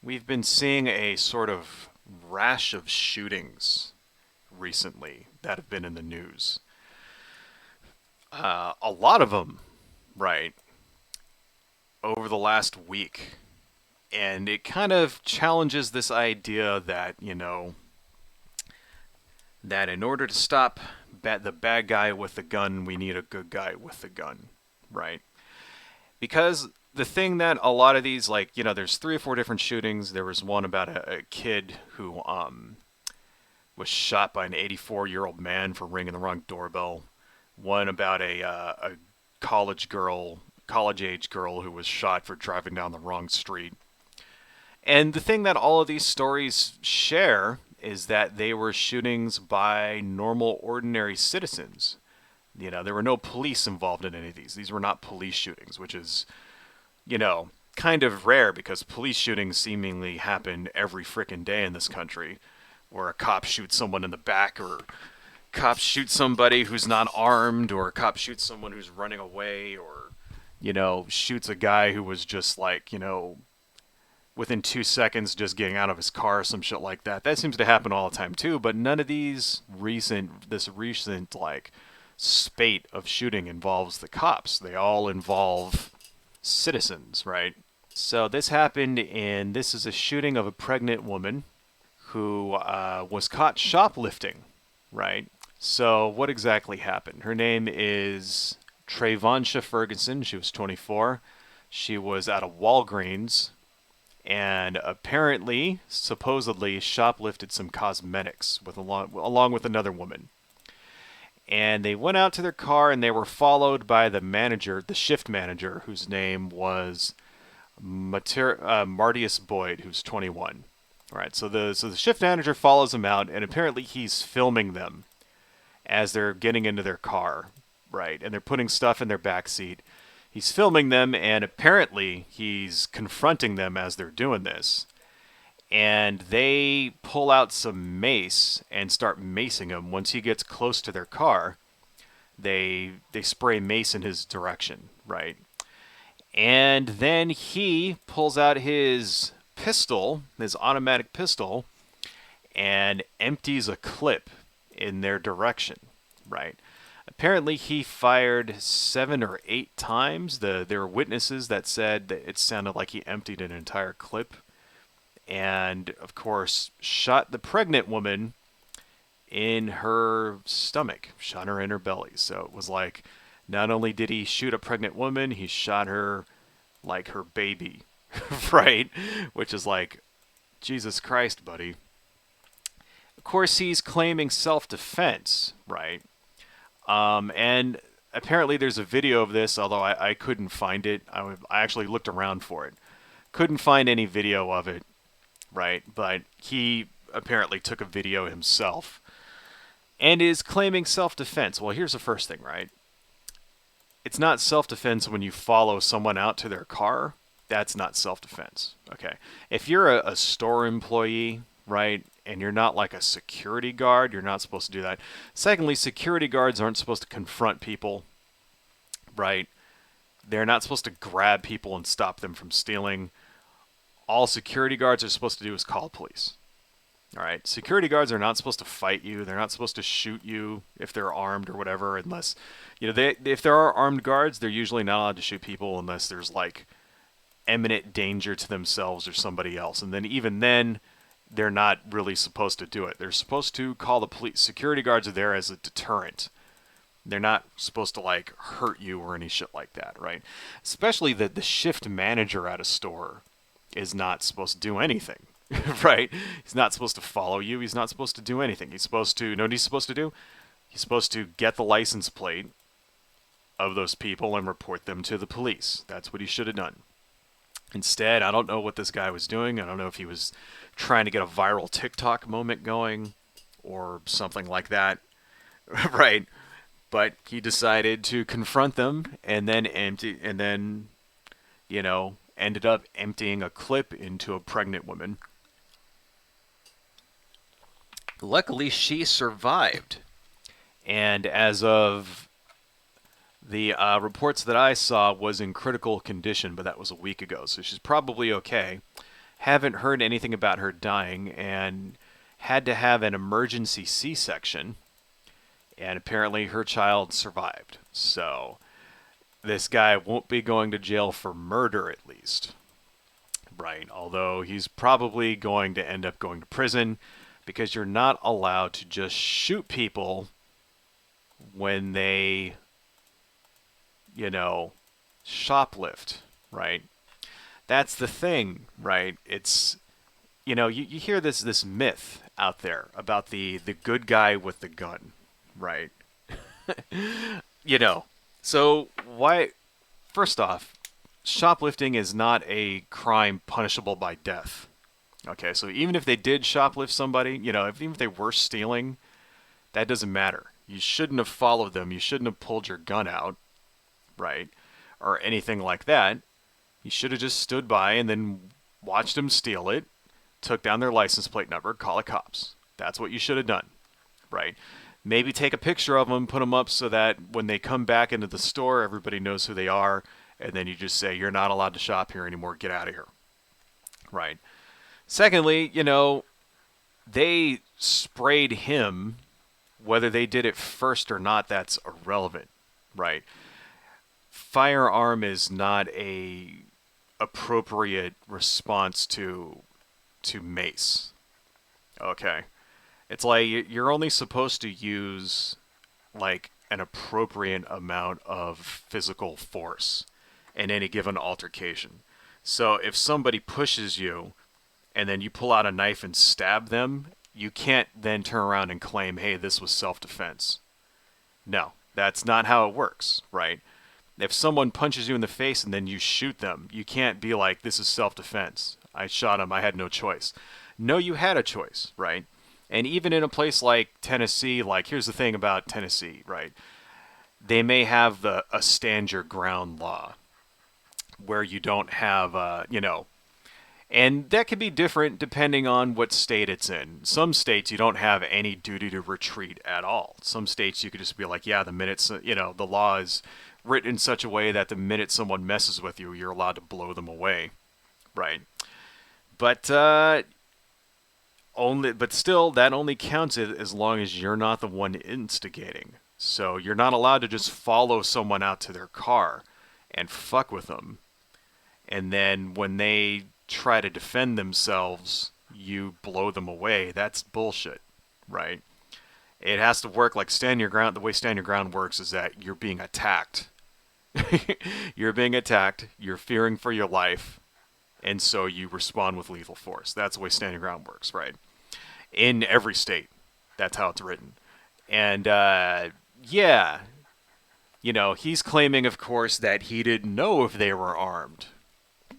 We've been seeing a sort of rash of shootings recently that have been in the news. A lot of them, right, over the last week. And it kind of challenges this idea that, that in order to stop the bad guy with the gun, we need a good guy with the gun, right? Because the thing that a lot of these, there's three or four different shootings. There was one about a kid who was shot by an 84-year-old man for ringing the wrong doorbell. One about a college age girl who was shot for driving down the wrong street. And the thing that all of these stories share is that they were shootings by normal, ordinary citizens. There were no police involved in any of these. These were not police shootings, which is, kind of rare because police shootings seemingly happen every frickin' day in this country, where a cop shoots someone in the back, or cops shoot somebody who's not armed, or a cop shoots someone who's running away, or, shoots a guy who was just within 2 seconds just getting out of his car, some shit like that. That seems to happen all the time too, but none of this recent spate of shooting involves the cops. They all involve citizens, right? So this is a shooting of a pregnant woman who was caught shoplifting, right? So what exactly happened? Her name is Trayvonsha Ferguson. She was 24. She was at a Walgreens and apparently, supposedly, shoplifted some cosmetics along with another woman. And they went out to their car and they were followed by the shift manager, whose name was Martius Boyd, who's 21. All right, so the shift manager follows them out, and apparently he's filming them as they're getting into their car, right? And they're putting stuff in their back seat. He's filming them, and apparently he's confronting them as they're doing this. And they pull out some mace and start macing him. Once he gets close to their car, they spray mace in his direction, right? And then he pulls out his pistol, his automatic pistol, and empties a clip in their direction, right? Apparently, he fired 7 or 8 times. There were witnesses that said that it sounded like he emptied an entire clip. And, of course, shot the pregnant woman in her stomach, shot her in her belly. So it was like, not only did he shoot a pregnant woman, he shot her like her baby, right? Which is like, Jesus Christ, buddy. Of course, he's claiming self-defense, right? And apparently there's a video of this, although I couldn't find it. I actually looked around for it. Couldn't find any video of it, right? But he apparently took a video himself and is claiming self-defense. Well, here's the first thing, right? It's not self-defense when you follow someone out to their car. That's not self-defense, okay? If you're a store employee, right, and you're not like a security guard, you're not supposed to do that. Secondly, security guards aren't supposed to confront people, right? They're not supposed to grab people and stop them from stealing. All security guards are supposed to do is call police. All right? Security guards are not supposed to fight you. They're not supposed to shoot you if they're armed or whatever, unless, if there are armed guards, they're usually not allowed to shoot people unless there's like imminent danger to themselves or somebody else. And then even then, they're not really supposed to do it. They're supposed to call the police. Security guards are there as a deterrent. They're not supposed to hurt you or any shit like that, right? Especially the shift manager at a store is not supposed to do anything, right? He's not supposed to follow you. He's not supposed to do anything. He's supposed to, know what he's supposed to do? He's supposed to get the license plate of those people and report them to the police. That's what he should have done. Instead, I don't know what this guy was doing. I don't know if he was trying to get a viral TikTok moment going or something like that, right? But he decided to confront them and then ended up emptying a clip into a pregnant woman. Luckily, she survived. And as of the reports that I saw, was in critical condition, but that was a week ago, so she's probably okay. haven't heard anything about her dying and had to have an emergency C-section, and apparently her child survived. So this guy won't be going to jail for murder, at least. Right, although he's probably going to end up going to prison because you're not allowed to just shoot people when they, you know, shoplift, right? That's the thing, right? It's, you hear this myth out there about the good guy with the gun, right? you know, so why, first off, shoplifting is not a crime punishable by death. Okay, so even if they did shoplift somebody, even if they were stealing, that doesn't matter. You shouldn't have followed them. You shouldn't have pulled your gun out, right? Or anything like that. You should have just stood by and then watched them steal it, took down their license plate number, call the cops. That's what you should have done, right? Maybe take a picture of them, put them up so that when they come back into the store, everybody knows who they are, and then you just say, you're not allowed to shop here anymore, get out of here, right? Secondly, they sprayed him. Whether they did it first or not, that's irrelevant, right? Firearm is not a appropriate response to mace. Okay. It's like you're only supposed to use like an appropriate amount of physical force in any given altercation. So if somebody pushes you and then you pull out a knife and stab them, you can't then turn around and claim, hey, this was self-defense. No, that's not how it works, right? If someone punches you in the face and then you shoot them, you can't be like, this is self-defense. I shot him, I had no choice. No, you had a choice, right? And even in a place like Tennessee, like, here's the thing about Tennessee, right? They may have a stand your ground law where you don't have, and that could be different depending on what state it's in. Some states you don't have any duty to retreat at all. Some states you could just be like, yeah, the minute, the law is written in such a way that the minute someone messes with you, you're allowed to blow them away, right? But still, that only counts as long as you're not the one instigating. So you're not allowed to just follow someone out to their car and fuck with them. And then when they try to defend themselves, you blow them away. That's bullshit, right? It has to work like stand your ground. The way stand your ground works is that you're being attacked. You're being attacked. You're fearing for your life. And so you respond with lethal force. That's the way stand your ground works, right? In every state. That's how it's written. And, yeah. He's claiming, of course, that he didn't know if they were armed.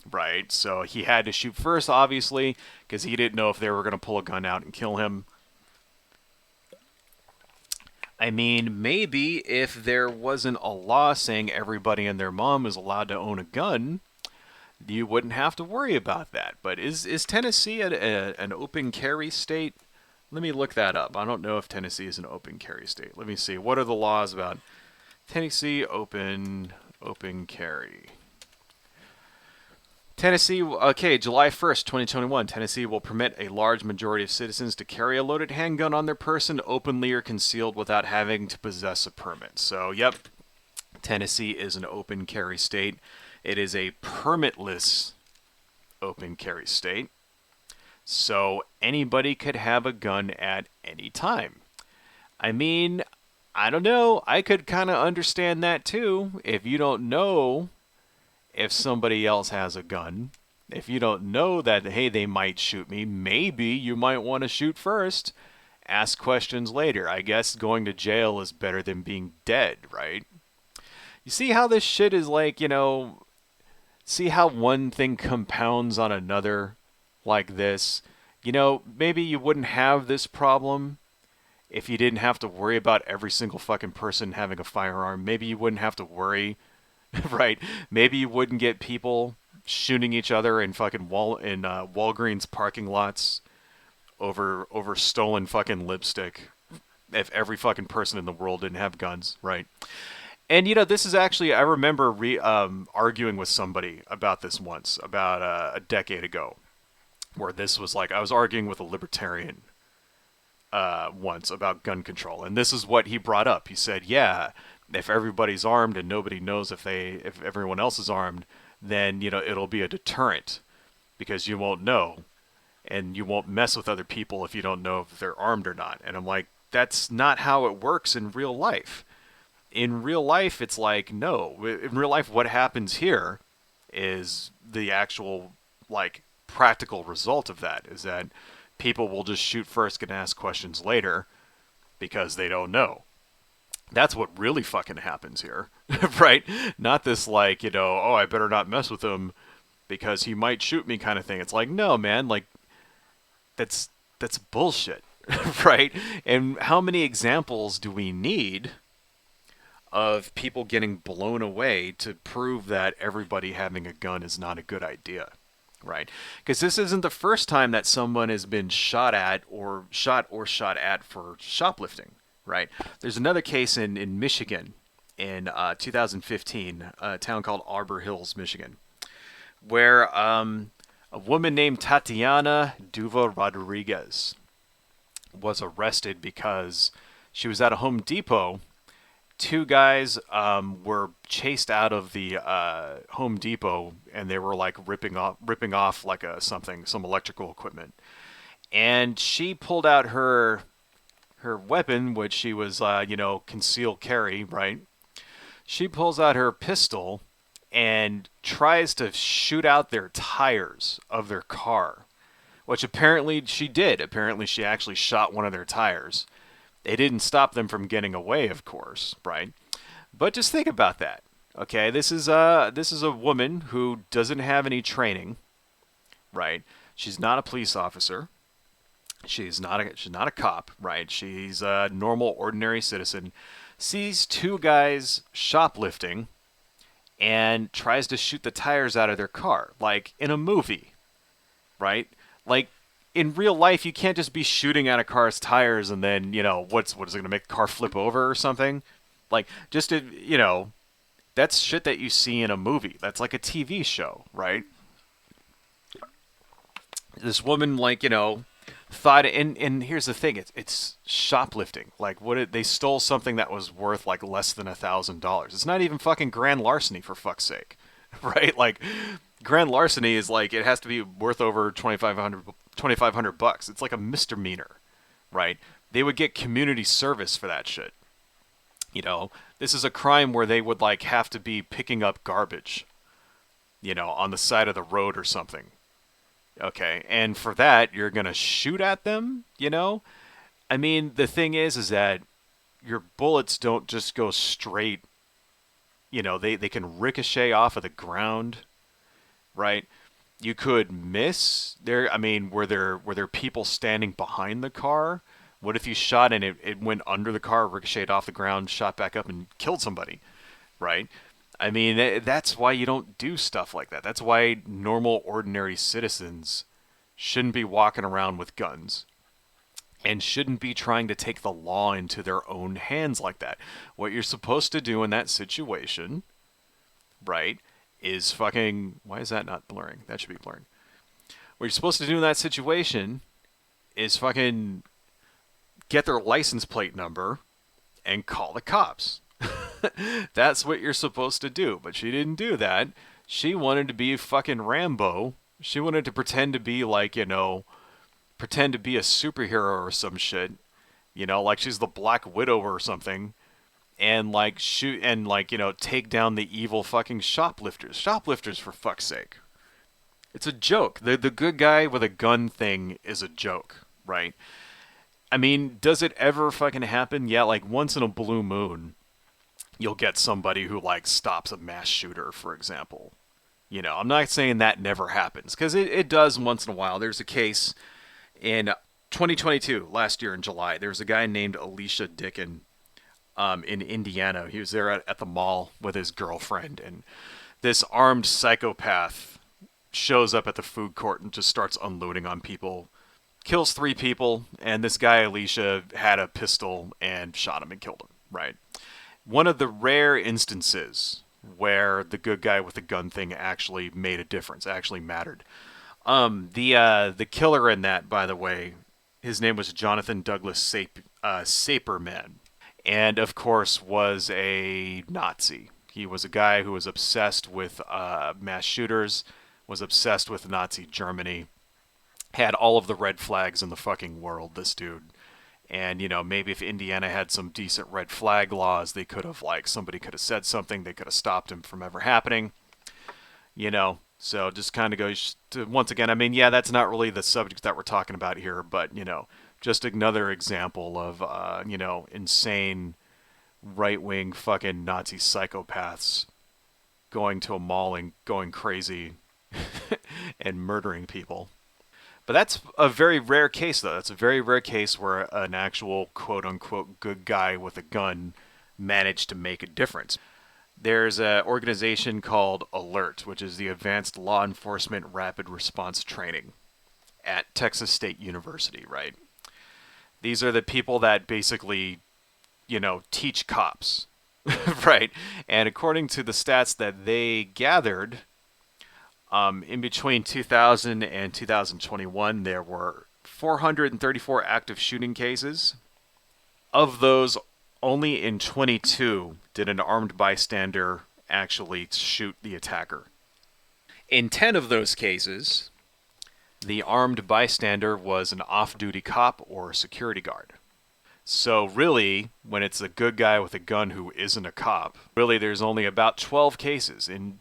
Right? So he had to shoot first, obviously, because he didn't know if they were going to pull a gun out and kill him. I mean, maybe if there wasn't a law saying everybody and their mom is allowed to own a gun, you wouldn't have to worry about that. But is Tennessee an open carry state? Let me look that up. I don't know if Tennessee is an open carry state. Let me see. What are the laws about Tennessee open carry? Tennessee, okay, July 1st, 2021, Tennessee will permit a large majority of citizens to carry a loaded handgun on their person openly or concealed without having to possess a permit. So, yep, Tennessee is an open carry state. It is a permitless open carry state. So anybody could have a gun at any time. I mean, I don't know. I could kind of understand that too. If you don't know if somebody else has a gun, if you don't know that, hey, they might shoot me, maybe you might want to shoot first. Ask questions later. I guess going to jail is better than being dead, right? You see how this shit is like, see how one thing compounds on another like this? Maybe you wouldn't have this problem if you didn't have to worry about every single fucking person having a firearm. Maybe you wouldn't have to worry, right? Maybe you wouldn't get people shooting each other in fucking Walgreens parking lots over stolen fucking lipstick if every fucking person in the world didn't have guns, right? And this is actually, I remember arguing with somebody about this once, about a decade ago. where this was like, I was arguing with a libertarian once about gun control, and this is what he brought up. He said, "Yeah, if everybody's armed and nobody knows if everyone else is armed, then it'll be a deterrent because you won't know, and you won't mess with other people if you don't know if they're armed or not." And I'm like, that's not how it works in real life. In real life, it's like, no. In real life, what happens here is the actual, like, practical result of that is that people will just shoot first and ask questions later because they don't know. That's what really fucking happens here, right? Not this, like, oh, I better not mess with him because he might shoot me kind of thing. It's like, no, man, like, that's bullshit, right? And how many examples do we need of people getting blown away to prove that everybody having a gun is not a good idea, right? Because this isn't the first time that someone has been shot at for shoplifting, right? There's another case in Michigan in 2015, a town called Arbor Hills, Michigan, where a woman named Tatiana Duva Rodriguez was arrested because she was at a Home Depot. Two guys were chased out of the Home Depot, and they were like ripping off like some electrical equipment. And she pulled out her weapon, which she was concealed carry, right? She pulls out her pistol and tries to shoot out their tires of their car, which apparently she did. Apparently she actually shot one of their tires. It didn't stop them from getting away, of course, right? But just think about that. Okay, this is a woman who doesn't have any training, right? She's not a police officer. She's not a cop, right? She's a normal, ordinary citizen. Sees two guys shoplifting and tries to shoot the tires out of their car, like in a movie, right? Like, in real life, you can't just be shooting at a car's tires and then, what is it going to make the car flip over or something? Like, just that's shit that you see in a movie. That's like a TV show, right? This woman, like, thought, and here's the thing, it's shoplifting. Like, they stole something that was worth, like, less than $1,000. It's not even fucking grand larceny, for fuck's sake, right? Like, grand larceny is like, it has to be worth over $2,500. It's like a misdemeanor, right? They would get community service for that shit. This is a crime where they would like have to be picking up garbage, on the side of the road or something. Okay, and for that you're gonna shoot at them. I mean, the thing is that your bullets don't just go straight. They can ricochet off of the ground, right? You could miss there. I mean, were there people standing behind the car? What if you shot and it went under the car, ricocheted off the ground, shot back up and killed somebody, right? I mean, that's why you don't do stuff like that. That's why normal, ordinary citizens shouldn't be walking around with guns and shouldn't be trying to take the law into their own hands like that. What you're supposed to do in that situation, right, is fucking... Why is that not blurring? That should be blurring. What you're supposed to do in that situation is fucking get their license plate number and call the cops. That's what you're supposed to do. But she didn't do that. She wanted to be fucking Rambo. She wanted to pretend to be like, pretend to be a superhero or some shit. Like she's the Black Widow or something. And like shoot and like, take down the evil fucking shoplifters. Shoplifters, for fuck's sake. It's a joke. The good guy with a gun thing is a joke, right? I mean, does it ever fucking happen? Yeah, like once in a blue moon, you'll get somebody who like stops a mass shooter, for example. I'm not saying that never happens, because it does once in a while. There's a case in 2022, last year in July. There was a guy named Alicia Dickin in Indiana. He was there at the mall with his girlfriend, and this armed psychopath shows up at the food court and just starts unloading on people. Kills 3 people, and this guy, Alicia, had a pistol and shot him and killed him, right? One of the rare instances where the good guy with the gun thing actually made a difference, actually mattered. The killer in that, by the way, his name was Jonathan Douglas Saperman, and of course was a Nazi. He was a guy who was obsessed with mass shooters, was obsessed with Nazi Germany, had all of the red flags in the fucking world. This dude. And, maybe if Indiana had some decent red flag laws, they could have, like, somebody could have said something, they could have stopped him from ever happening, So just kind of goes to, once again, I mean, yeah, that's not really the subject that we're talking about here, but, just another example of, insane right wing fucking Nazi psychopaths going to a mall and going crazy and murdering people. But that's a very rare case, though. That's a very rare case where an actual quote unquote good guy with a gun managed to make a difference. There's an organization called ALERT, which is the Advanced Law Enforcement Rapid Response Training at Texas State University, right? These are the people that basically, teach cops, right? And according to the stats that they gathered, in between 2000 and 2021, there were 434 active shooting cases. Of those, only in 22 did an armed bystander actually shoot the attacker. In 10 of those cases, the armed bystander was an off-duty cop or security guard. So really, when it's a good guy with a gun who isn't a cop, really there's only about 12 cases in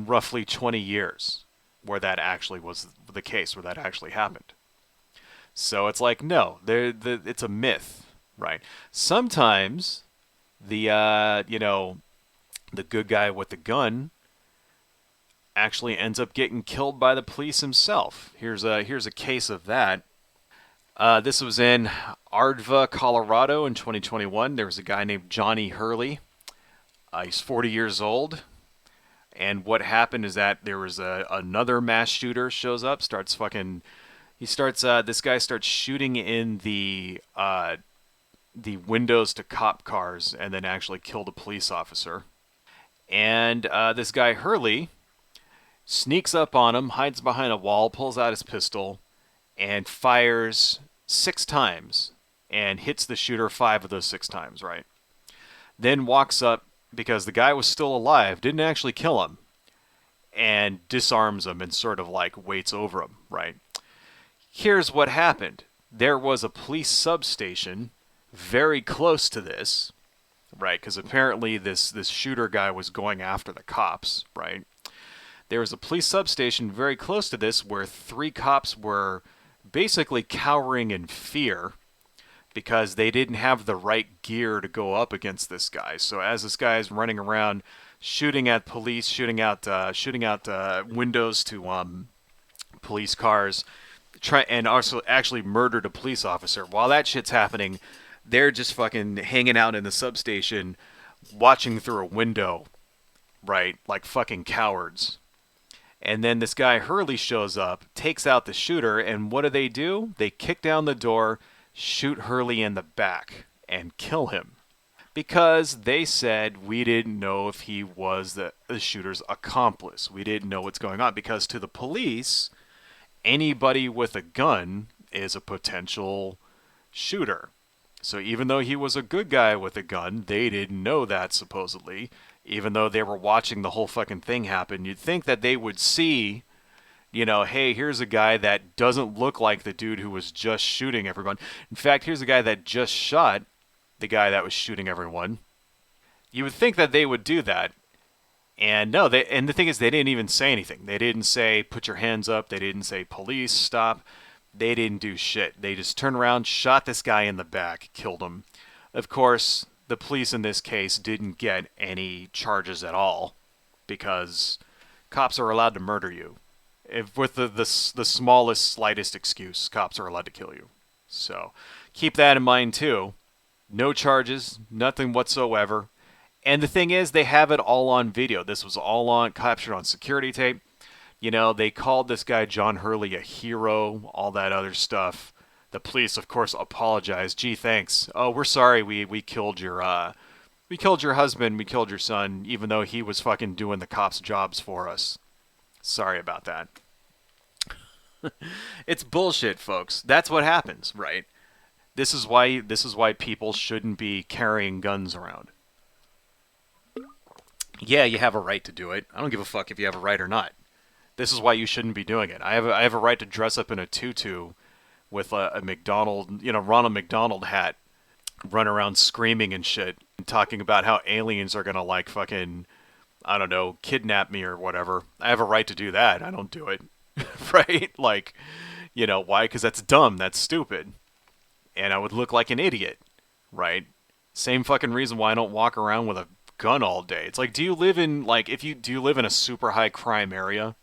roughly 20 years where that actually was the case, where that actually happened. So it's like, no, it's a myth, right? Sometimes the good guy with the gun actually ends up getting killed by the police himself. Here's a case of that. This was in Ardva, Colorado in 2021. There was a guy named Johnny Hurley. He's 40 years old. And what happened is that there was another mass shooter shows up, this guy starts shooting in the windows to cop cars and then actually killed a police officer. And this guy Hurley sneaks up on him, hides behind a wall, pulls out his pistol, and fires 6 times and hits the shooter 5 of those 6 times, right? Then walks up, because the guy was still alive, didn't actually kill him, and disarms him and sort of like waits over him, right? Here's what happened. There was a police substation very close to this, right? Because apparently this shooter guy was going after the cops, right? There was a police substation very close to this where 3 cops were basically cowering in fear because they didn't have the right gear to go up against this guy. So as this guy is running around, shooting at police, shooting out windows to police cars, and also actually murdered a police officer. While that shit's happening, they're just fucking hanging out in the substation, watching through a window, right? Like fucking cowards. And then this guy Hurley shows up, takes out the shooter, and what do? They kick down the door, shoot Hurley in the back, and kill him. Because they said we didn't know if he was the shooter's accomplice. We didn't know what's going on. Because to the police, anybody with a gun is a potential shooter. So even though he was a good guy with a gun, they didn't know that, supposedly. Even though they were watching the whole fucking thing happen, you'd think that they would see, hey, here's a guy that doesn't look like the dude who was just shooting everyone. In fact, here's a guy that just shot the guy that was shooting everyone. You would think that they would do that. And no, and the thing is, they didn't even say anything. They didn't say, put your hands up. They didn't say, police, stop. They didn't do shit. They just turned around, shot this guy in the back, killed him. Of course, the police in this case didn't get any charges at all, because cops are allowed to murder you. If with the smallest, slightest excuse, cops are allowed to kill you. So keep that in mind too. No charges, nothing whatsoever. And the thing is, they have it all on video. This was all captured on security tape. They called this guy John Hurley a hero, all that other stuff. The police, of course, apologized. Gee, thanks. Oh, we're sorry we killed your husband, we killed your son, even though he was fucking doing the cops' jobs for us. Sorry about that. It's bullshit, folks. That's what happens, right? This is why people shouldn't be carrying guns around. Yeah, you have a right to do it. I don't give a fuck if you have a right or not. This is why you shouldn't be doing it. I have a right to dress up in a tutu with a McDonald, Ronald McDonald hat, run around screaming and shit, and talking about how aliens are gonna like fucking, I don't know, kidnap me or whatever. I have a right to do that. I don't do it, right? Like, why? Because that's dumb. That's stupid, and I would look like an idiot, right? Same fucking reason why I don't walk around with a gun all day. It's like, do you live in like if you do you live in a super high crime area?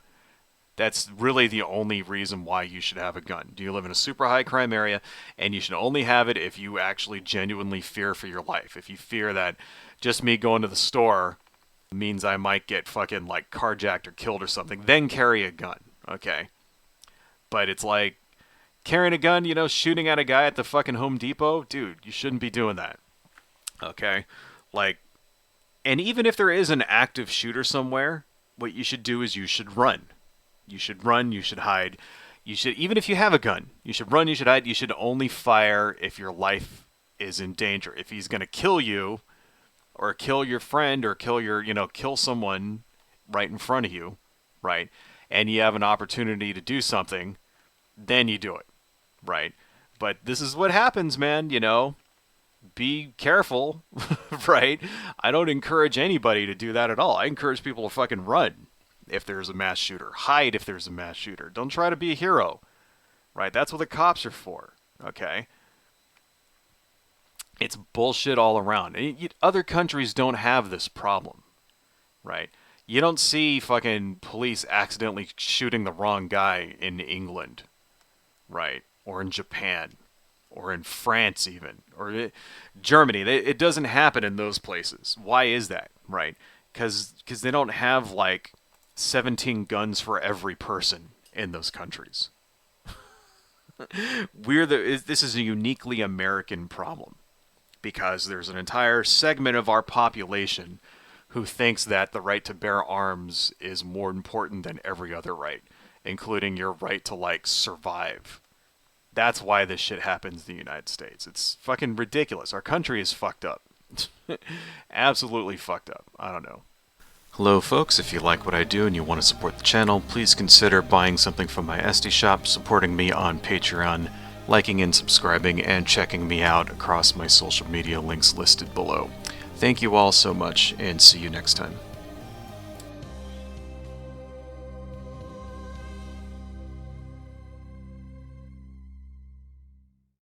That's really the only reason why you should have a gun. Do you live in a super high crime area? And you should only have it if you actually genuinely fear for your life. If you fear that just me going to the store means I might get fucking like carjacked or killed or something, then carry a gun. Okay. But it's like carrying a gun, shooting at a guy at the fucking Home Depot, dude, you shouldn't be doing that. Okay? Like, and even if there is an active shooter somewhere, what you should do is you should run. You should run, you should hide. You should, even if you have a gun, you should run, you should hide. You should only fire if your life is in danger. If he's going to kill you, or kill your friend, or kill someone right in front of you, right? And you have an opportunity to do something, then you do it, right? But this is what happens, man, be careful, right? I don't encourage anybody to do that at all. I encourage people to fucking run if there's a mass shooter. Hide if there's a mass shooter. Don't try to be a hero, right? That's what the cops are for, okay? It's bullshit all around. Other countries don't have this problem, right? You don't see fucking police accidentally shooting the wrong guy in England, right? Or in Japan, or in France even, or Germany. It doesn't happen in those places. Why is that, right? Because they don't have like 17 guns for every person in those countries. This is a uniquely American problem because there's an entire segment of our population who thinks that the right to bear arms is more important than every other right, including your right to like survive. That's why this shit happens in the United States. It's fucking ridiculous. Our country is fucked up. Absolutely fucked up. I don't know. Hello folks, if you like what I do and you want to support the channel, please consider buying something from my Etsy shop, supporting me on Patreon, liking and subscribing, and checking me out across my social media links listed below. Thank you all so much, and see you next time.